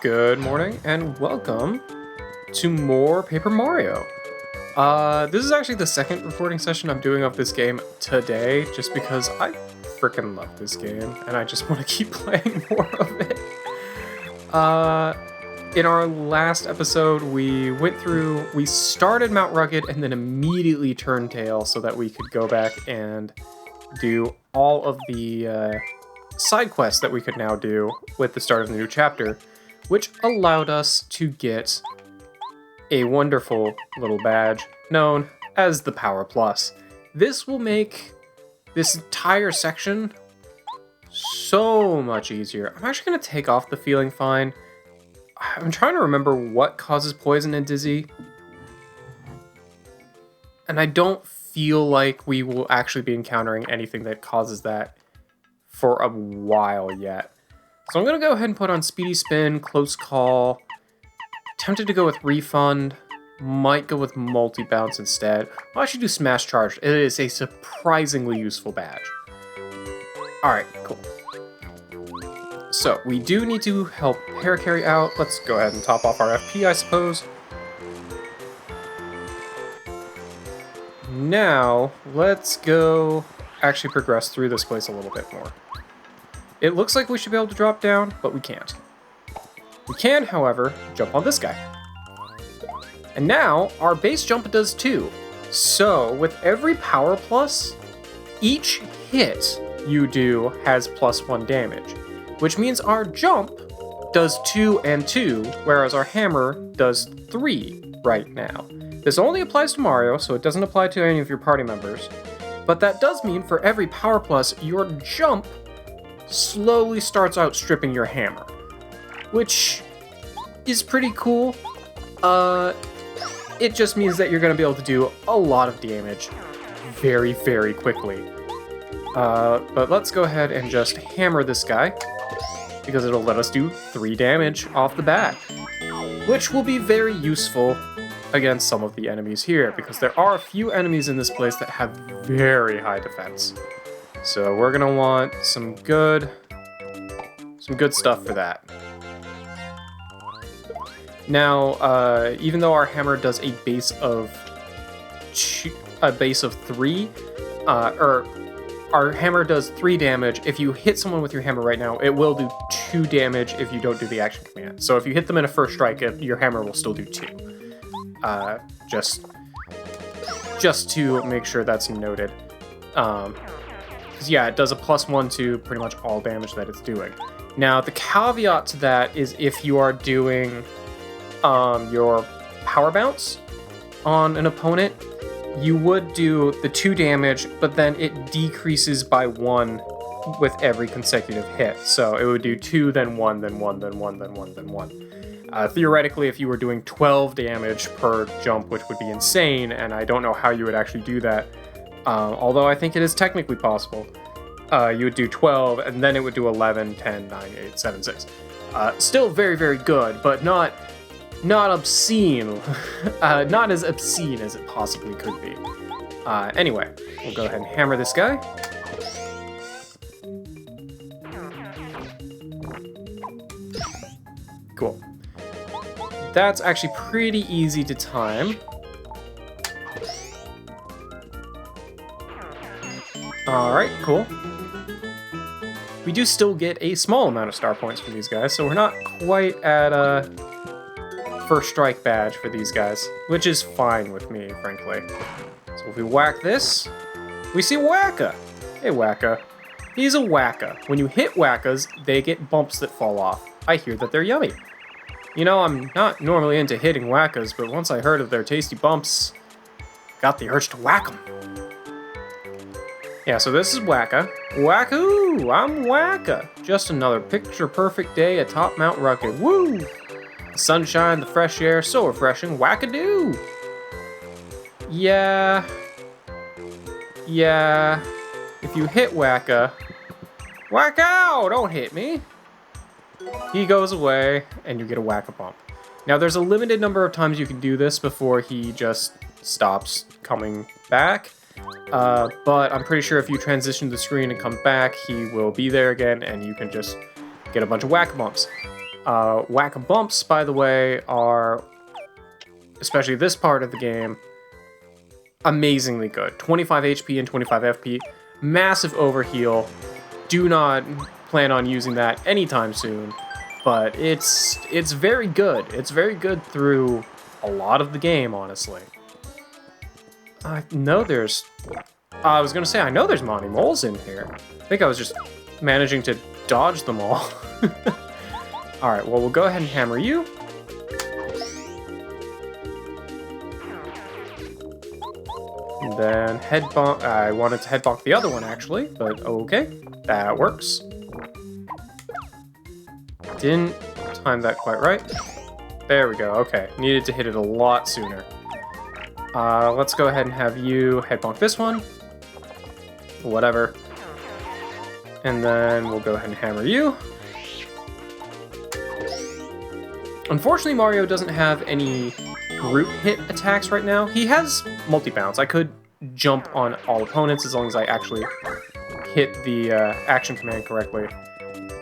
Good morning and welcome to more Paper Mario. This is actually the second recording session I'm doing of this game today, just because I freaking love this game and I just want to keep playing more of it. In our last episode, we started Mount Rugged and then immediately turned tail so that we could go back and do all of the side quests that we could now do with the start of the new chapter, which allowed us to get a wonderful little badge known as the Power Plus. This will make this entire section so much easier. I'm actually going to take off the Feeling Fine. I'm trying to remember what causes poison and dizzy. And I don't feel like we will actually be encountering anything that causes that for a while yet. So I'm going to go ahead and put on Speedy Spin, Close Call. Tempted to go with Refund. Might go with Multi-Bounce instead. I'll actually do Smash Charge. It is a surprisingly useful badge. Alright, cool. So, we do need to help Parakarry out. Let's go ahead and top off our FP, I suppose. Now, let's go actually progress through this place a little bit more. It looks like we should be able to drop down, but we can't. We can, however, jump on this guy. And now, our base jump does too. So, with every Power Plus, each hit you do has +1 damage, which means our jump does 2 and 2, whereas our hammer does 3 right now. This only applies to Mario, so it doesn't apply to any of your party members, but that does mean for every Power Plus, your jump slowly starts outstripping your hammer, which is pretty cool. It just means that you're going to be able to do a lot of damage very, very quickly. But let's go ahead and just hammer this guy, because it'll let us do 3 damage off the bat, which will be very useful against some of the enemies here, because there are a few enemies in this place that have very high defense. So we're gonna want some good stuff for that. Now, even though our hammer does a base of 3, or our hammer does 3 damage. If you hit someone with your hammer right now, it will do 2 damage if you don't do the action command. So if you hit them in a first strike, your hammer will still do 2. Just to make sure that's noted. Because yeah, it does a +1 to pretty much all damage that it's doing. Now, the caveat to that is if you are doing your Power Bounce on an opponent, you would do the 2 damage, but then it decreases by 1 with every consecutive hit. So it would do 2, then 1, then 1, then 1, then 1, then 1. Theoretically, if you were doing 12 damage per jump, which would be insane, and I don't know how you would actually do that, although I think it is technically possible, you would do 12, and then it would do 11, 10, 9, 8, 7, 6. Still very, very good, but not obscene. Not as obscene as it possibly could be. Anyway, we'll go ahead and hammer this guy. Cool. That's actually pretty easy to time. Alright, cool. We do still get a small amount of star points from these guys, so we're not quite at first strike badge for these guys, which is fine with me, frankly. So if we whack this, we see Wacka. Hey, Wacka. He's a Wacka. When you hit Wackas, they get bumps that fall off. I hear that they're yummy. You know, I'm not normally into hitting Wackas, but once I heard of their tasty bumps, got the urge to whack them. Yeah, so this is Wacka. Wacko! I'm Wacka! Just another picture-perfect day atop Mount Rugged. Woo! The sunshine, the fresh air, so refreshing. Wackadoo! Yeah. If you hit Wacka, whack out! Don't hit me! He goes away, and you get a Wacka bump. Now, there's a limited number of times you can do this before he just stops coming back. But I'm pretty sure if you transition the screen and come back, he will be there again, and you can just get a bunch of Whack bumps. Whack-a-bumps, by the way, are, especially this part of the game, amazingly good. 25 HP and 25 FP, massive overheal. Do not plan on using that anytime soon, but it's very good. It's very good through a lot of the game, honestly. I know there's... I was gonna say, I know there's Monty Moles in here. I think I was just managing to dodge them all. Alright, well, we'll go ahead and hammer you. And then head bonk. I wanted to head bonk the other one, actually, but okay. That works. Didn't time that quite right. There we go, okay. Needed to hit it a lot sooner. Let's go ahead and have you head bonk this one. Whatever. And then we'll go ahead and hammer you. Unfortunately, Mario doesn't have any group hit attacks right now. He has multi-bounce. I could jump on all opponents as long as I actually hit the action command correctly.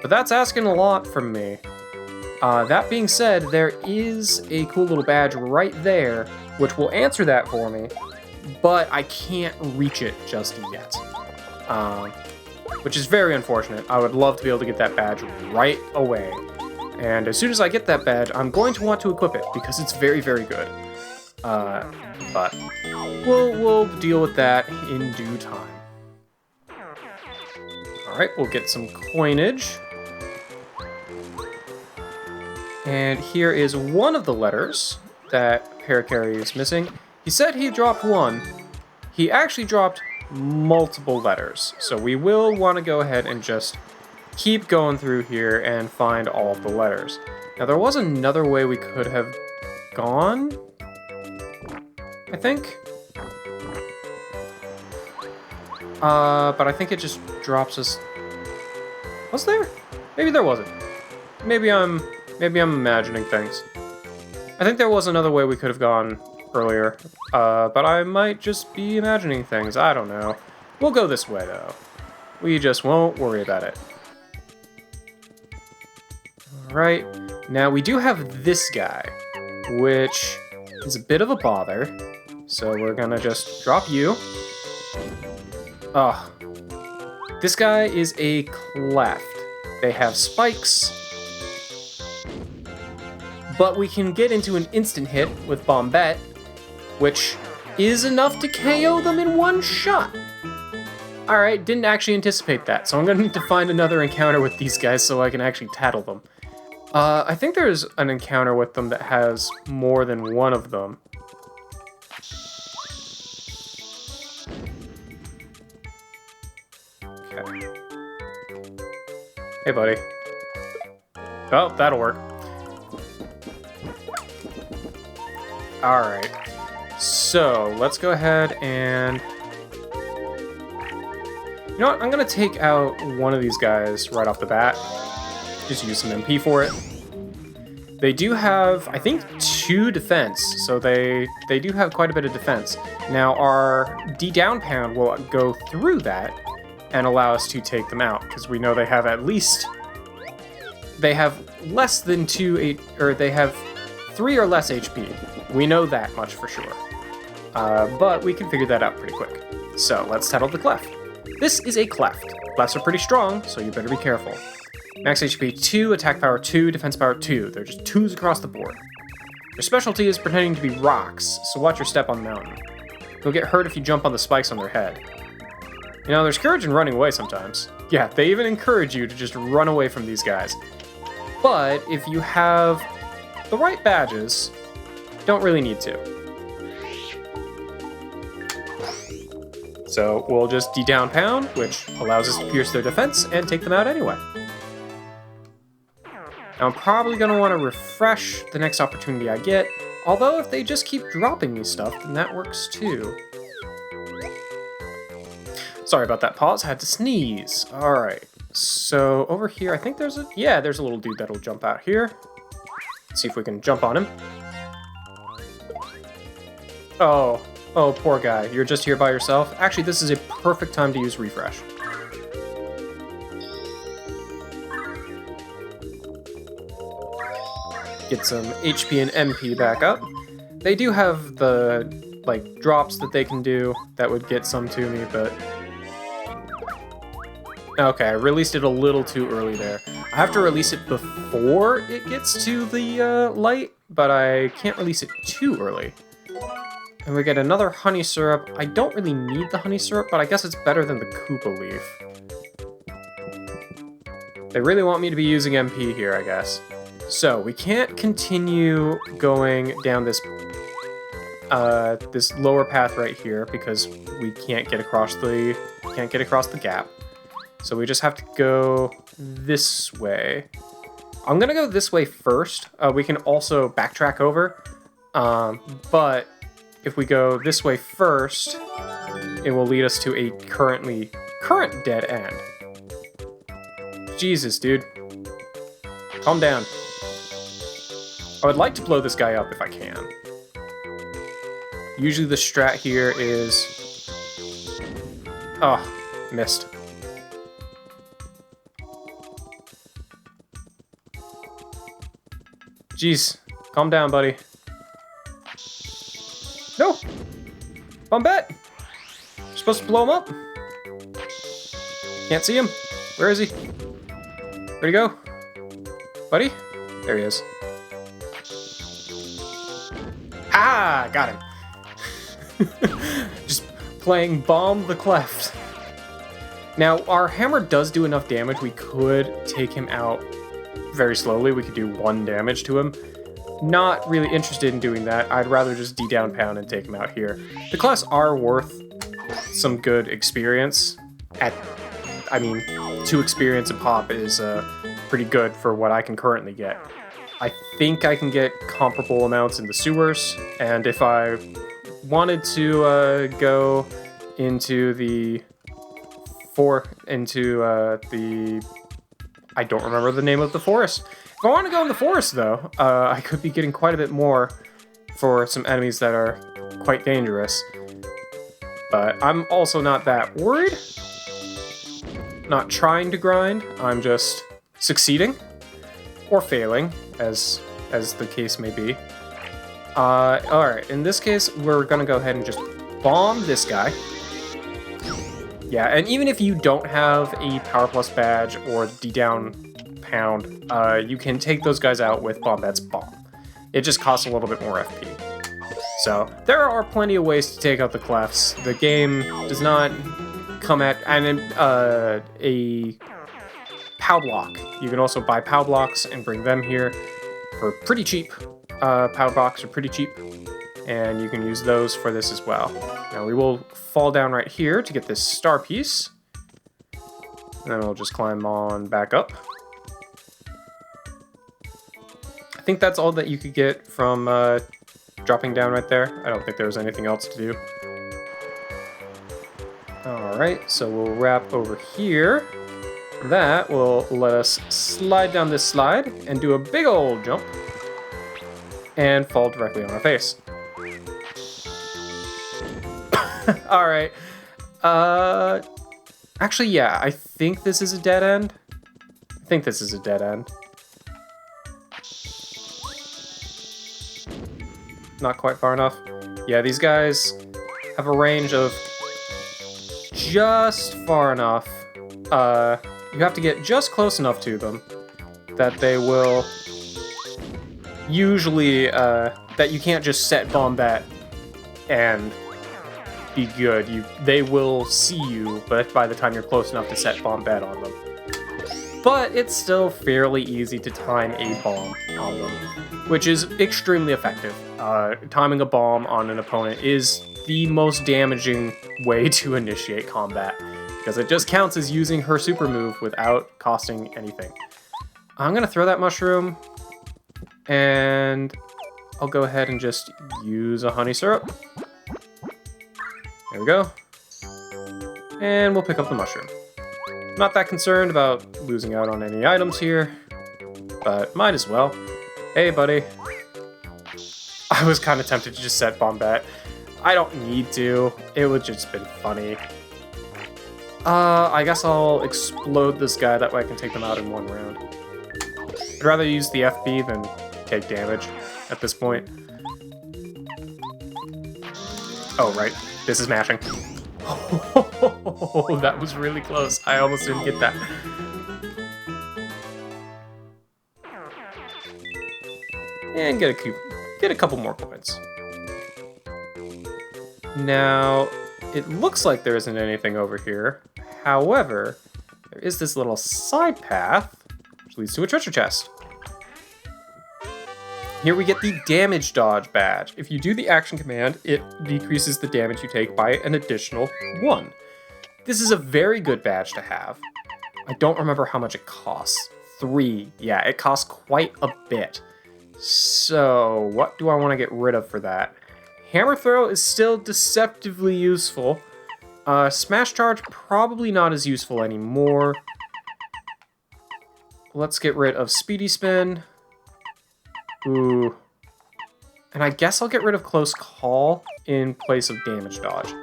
But that's asking a lot from me. That being said, there is a cool little badge right there, which will answer that for me, but I can't reach it just yet. Which is very unfortunate. I would love to be able to get that badge right away. And as soon as I get that badge, I'm going to want to equip it, because it's very, very good. But we'll deal with that in due time. Alright, we'll get some coinage. And here is one of the letters that Parakarry is missing. He said he dropped one. He actually dropped multiple letters. So we will want to go ahead and just keep going through here and find all of the letters. Now, there was another way we could have gone, I think. But I think it just drops us... Was there? Maybe there wasn't. Maybe I'm imagining things. I think there was another way we could have gone earlier, but I might just be imagining things. I don't know. We'll go this way, though. We just won't worry about it. Alright, now we do have this guy, which is a bit of a bother. So we're gonna just drop you. Ugh. This guy is a cleft. They have spikes. But we can get into an instant hit with Bombette, which is enough to KO them in one shot. Alright, didn't actually anticipate that, so I'm gonna need to find another encounter with these guys so I can actually tattle them. I think there's an encounter with them that has more than one of them. Okay. Hey, buddy. Oh, that'll work. Alright. So, let's go ahead and... You know what? I'm gonna take out one of these guys right off the bat. Just use some MP for it. They do have, I think, 2 defense, so they do have quite a bit of defense. Now, our D-down pound will go through that and allow us to take them out, because we know they have at least... They have less than they have 3 or less HP. We know that much for sure. But we can figure that out pretty quick. So, let's tattle the cleft. This is a cleft. Clefts are pretty strong, so you better be careful. Max HP 2, attack power 2, defense power 2. They're just 2s across the board. Their specialty is pretending to be rocks, so watch your step on the mountain. You'll get hurt if you jump on the spikes on their head. You know, there's courage in running away sometimes. Yeah, they even encourage you to just run away from these guys. But if you have the right badges, don't really need to. So we'll just D-down pound, which allows us to pierce their defense and take them out anyway. Now, I'm probably going to want to refresh the next opportunity I get, although if they just keep dropping me stuff, then that works too. Sorry about that pause, had to sneeze. Alright, so over here, I think there's a little dude that'll jump out here. Let's see if we can jump on him. Oh, poor guy, you're just here by yourself? Actually, this is a perfect time to use refresh. get some HP and MP back up. They do have the, like, drops that they can do that would get some to me, but... Okay, I released it a little too early there. I have to release it before it gets to the light, but I can't release it too early. And we get another honey syrup. I don't really need the honey syrup, but I guess it's better than the Koopa leaf. They really want me to be using MP here, I guess. So, we can't continue going down this this lower path right here because we can't get across the gap. So we just have to go this way. I'm gonna go this way first. We can also backtrack over, but if we go this way first, it will lead us to a current dead end. Jesus, dude. Calm down. I would like to blow this guy up if I can. Usually the strat here is... Oh, missed. Jeez, calm down, buddy. No! Bombette! You're supposed to blow him up. Can't see him. Where is he? Where'd he go? Buddy? There he is. Ah, got him. Just playing Bomb the Cleft. Now, our hammer does do enough damage. We could take him out very slowly. We could do 1 damage to him. Not really interested in doing that. I'd rather just D-down pound and take him out here. The clefts are worth some good experience. I mean, 2 experience a pop is pretty good for what I can currently get. I think I can get comparable amounts in the sewers, and if I wanted to go into the I don't remember the name of the forest. If I want to go in the forest, though, I could be getting quite a bit more for some enemies that are quite dangerous. But I'm also not that worried. Not trying to grind, I'm just succeeding. Or failing, as the case may be. Alright, in this case, we're gonna go ahead and just bomb this guy. Yeah, and even if you don't have a Power Plus badge or D-down pound, you can take those guys out with Bombette's bomb. It just costs a little bit more FP. So, there are plenty of ways to take out the clefts. The game does not come at... And a POW block. You can also buy POW blocks and bring them here for pretty cheap. POW blocks are pretty cheap, and you can use those for this as well. Now we will fall down right here to get this star piece, and then we'll just climb on back up. I think that's all that you could get from dropping down right there. I don't think there was anything else to do. Alright, so we'll wrap over here. That will let us slide down this slide and do a big old jump and fall directly on our face. Alright. Actually, yeah, I think this is a dead end. Not quite far enough. Yeah, these guys have a range of just far enough. You have to get just close enough to them that they will usually, that you can't just set Bombette and be good. They will see you, but by the time you're close enough to set Bombette on them. But it's still fairly easy to time a bomb on them, which is extremely effective. Timing a bomb on an opponent is the most damaging way to initiate combat, because it just counts as using her super move without costing anything. I'm gonna throw that mushroom, and I'll go ahead and just use a honey syrup. There we go. And we'll pick up the mushroom. Not that concerned about losing out on any items here, but might as well. Hey, buddy. I was kind of tempted to just set Bombette. I don't need to. It would just been funny. I guess I'll explode this guy, that way I can take them out in one round. I'd rather use the FB than take damage at this point. Oh, right. This is mashing. Oh, that was really close. I almost didn't get that. And get a couple more coins. Now, it looks like there isn't anything over here. However, there is this little side path, which leads to a treasure chest. Here we get the damage dodge badge. If you do the action command, it decreases the damage you take by an additional 1. This is a very good badge to have. I don't remember how much it costs. 3. Yeah, it costs quite a bit. So, what do I want to get rid of for that? Hammer Throw is still deceptively useful. Smash Charge, probably not as useful anymore. Let's get rid of Speedy Spin. Ooh. And I guess I'll get rid of Close Call in place of Damage Dodge,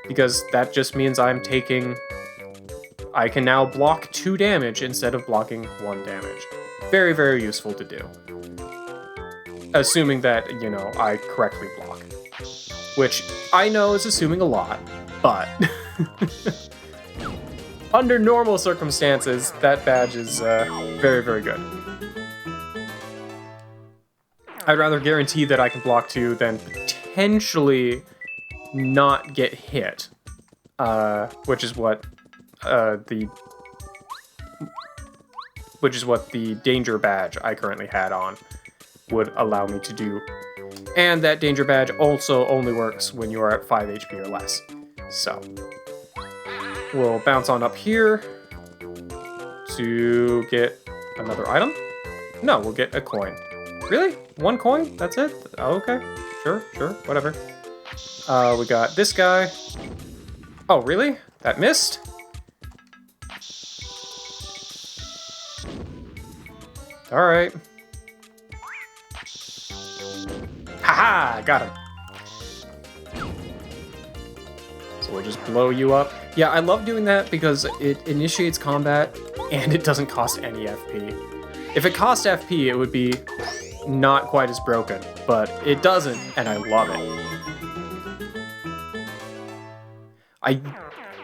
because that just means I can now block 2 damage instead of blocking 1 damage. Very, very useful to do. Assuming that, you know, I correctly block. Which I know is assuming a lot, but under normal circumstances, that badge is very, very good. I'd rather guarantee that I can block 2 than potentially not get hit, which is what the danger badge I currently had on would allow me to do. And that danger badge also only works when you are at 5 HP or less. So we'll bounce on up here to get another item. No, we'll get a coin. Really? 1 coin? That's it? Oh, okay. Sure, whatever. We got this guy. Oh, really? That missed? Alright. Haha! Got him. So we'll just blow you up. Yeah, I love doing that because it initiates combat and it doesn't cost any FP. If it cost FP, it would be not quite as broken, but it doesn't, and I love it.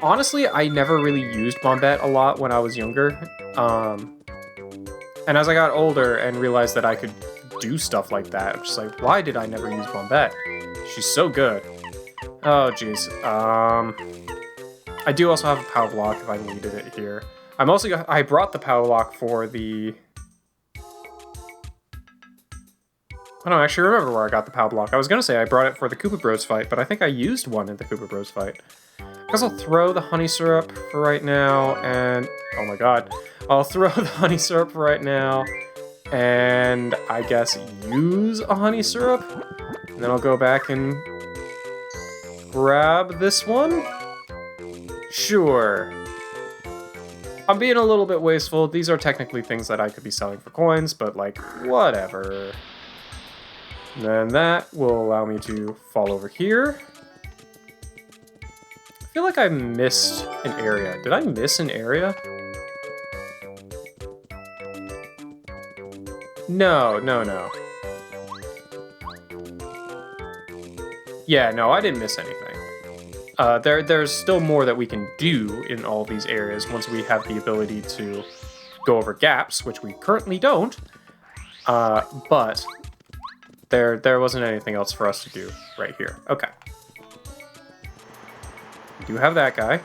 Honestly, I never really used Bombette a lot when I was younger. And as I got older and realized that I could do stuff like that, I'm just like, why did I never use Bombette? She's so good. Oh, jeez. I do also have a power block if I needed it here. I brought the power block for the... I don't actually remember where I got the power block. I was gonna say I brought it for the Koopa Bros fight, but I think I used one in the Koopa Bros fight. I guess I'll throw the honey syrup for right now, and... oh my god. I'll throw the honey syrup for right now, and I guess use a honey syrup, and then I'll go back and grab this one? Sure. I'm being a little bit wasteful. These are technically things that I could be selling for coins, but like, whatever. And then that will allow me to fall over here. I feel like I missed an area. Did I miss an area? No. Yeah, no, I didn't miss anything. There's still more that we can do in all these areas once we have the ability to go over gaps, which we currently don't. But there wasn't anything else for us to do right here. Okay. We do have that guy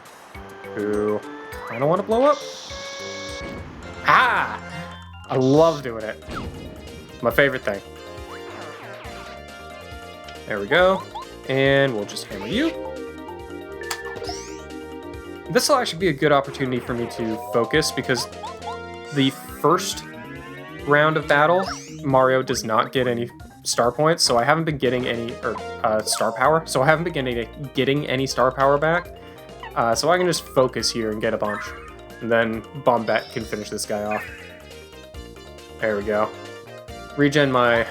who kind of want to blow up. Ah! I love doing it. My favorite thing. There we go. And we'll just hammer you. This will actually be a good opportunity for me to focus because the first round of battle, Mario does not get any star points, so I haven't been getting any, or star power, so I haven't been getting any star power back. So I can just focus here and get a bunch. And then Bombette can finish this guy off. There we go. Regen my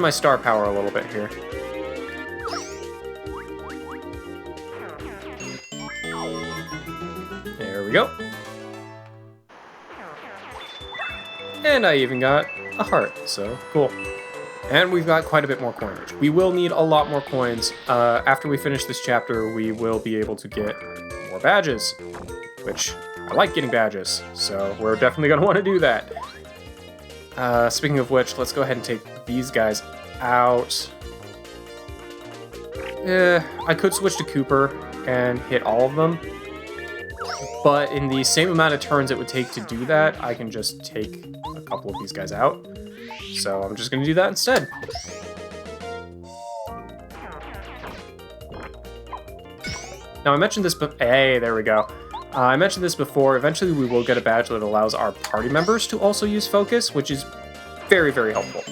star power a little bit here. There we go. And I even got a heart, so cool. And we've got quite a bit more coinage. We will need a lot more coins. After we finish this chapter, we will be able to get more badges, which I like getting badges, so we're definitely going to want to do that. Speaking of which, let's go ahead and take these guys out. I could switch to Cooper and hit all of them, but in the same amount of turns it would take to do that, I can just take a couple of these guys out. So I'm just going to do that instead. Now I mentioned this, hey, there we go. I mentioned this before. Eventually we will get a badge that allows our party members to also use focus, which is very, very helpful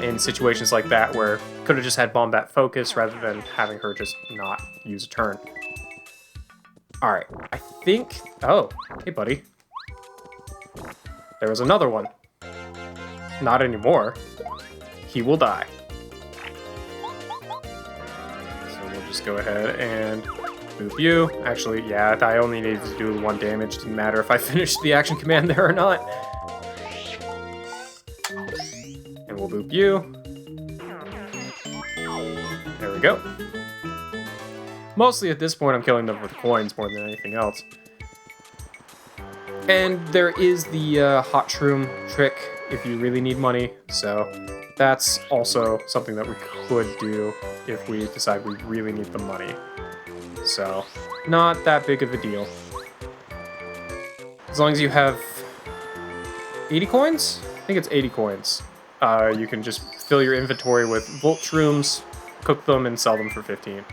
in situations like that where could have just had Bombat focus rather than having her just not use a turn. All right, I think, oh, hey buddy. There was another one. Not anymore. He will die. So we'll just go ahead and boop you. Actually, yeah, I only needed to do 1 damage. Didn't matter if I finished the action command there or not. And we'll boop you. There we go. Mostly at this point, I'm killing them with coins more than anything else. And there is the hot shroom trick if you really need money, so that's also something that we could do if we decide we really need the money. So, not that big of a deal. As long as you have 80 coins? I think it's 80 coins. You can just fill your inventory with Volt Shrooms, cook them, and sell them for 15.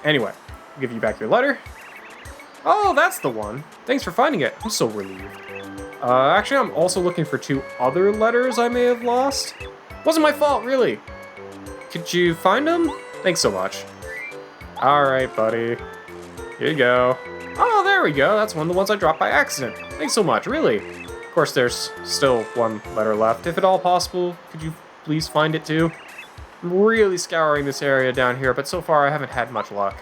Anyway, I'll give you back your letter. Oh, that's the one. Thanks for finding it. I'm so relieved. Actually, I'm also looking for 2 other letters I may have lost. Wasn't my fault, really. Could you find them? Thanks so much. Alright, buddy. Here you go. Oh, there we go. That's one of the ones I dropped by accident. Thanks so much, really. Of course, there's still 1 letter left. If at all possible, could you please find it too? I'm really scouring this area down here, but so far I haven't had much luck.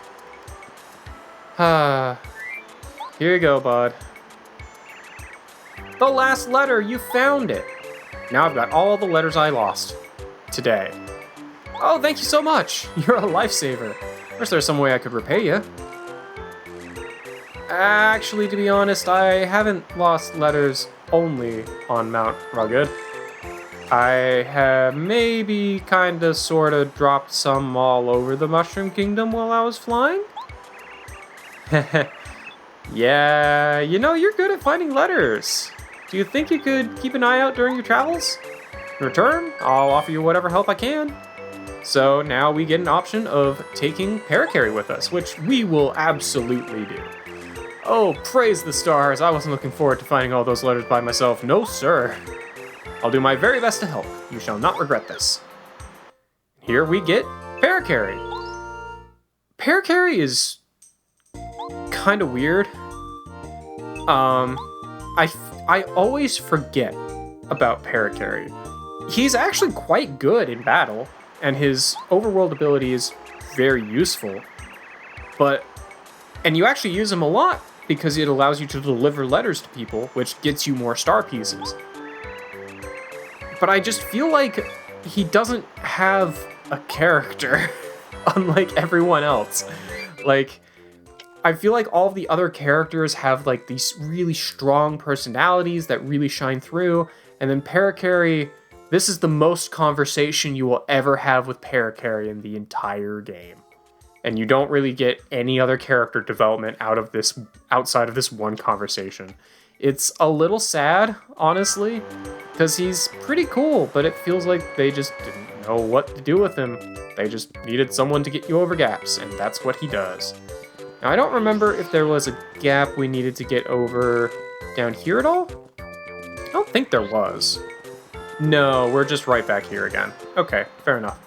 Here you go, bud. The last letter, you found it. Now I've got all the letters I lost today. Oh, thank you so much. You're a lifesaver. Is there some way I could repay you? Actually, to be honest, I haven't lost letters only on Mount Rugged. I have maybe kinda sorta dropped some all over the Mushroom Kingdom while I was flying. Yeah, you know, you're good at finding letters. Do you think you could keep an eye out during your travels? In return, I'll offer you whatever help I can. So now we get an option of taking Parakarry with us, which we will absolutely do. Oh, praise the stars. I wasn't looking forward to finding all those letters by myself. No, sir. I'll do my very best to help. You shall not regret this. Here we get Parakarry. Parakarry is kind of weird. I always forget about Parakarry. He's actually quite good in battle, and his overworld ability is very useful. And you actually use him a lot because it allows you to deliver letters to people, which gets you more star pieces. But I just feel like he doesn't have a character, unlike everyone else. Like, I feel like all of the other characters have like these really strong personalities that really shine through, and then Parakarry, this is the most conversation you will ever have with Parakarry in the entire game. And you don't really get any other character development outside of this one conversation. It's a little sad, honestly, because he's pretty cool, but it feels like they just didn't know what to do with him. They just needed someone to get you over gaps, and that's what he does. Now, I don't remember if there was a gap we needed to get over down here at all. I don't think there was. No, we're just right back here again. Okay, fair enough.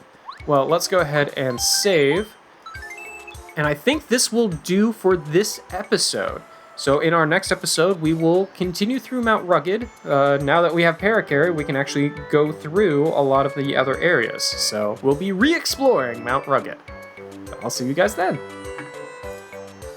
Well, let's go ahead and save. And I think this will do for this episode. So in our next episode, we will continue through Mount Rugged. Now that we have Parakarry, we can actually go through a lot of the other areas. So we'll be re-exploring Mount Rugged. I'll see you guys then.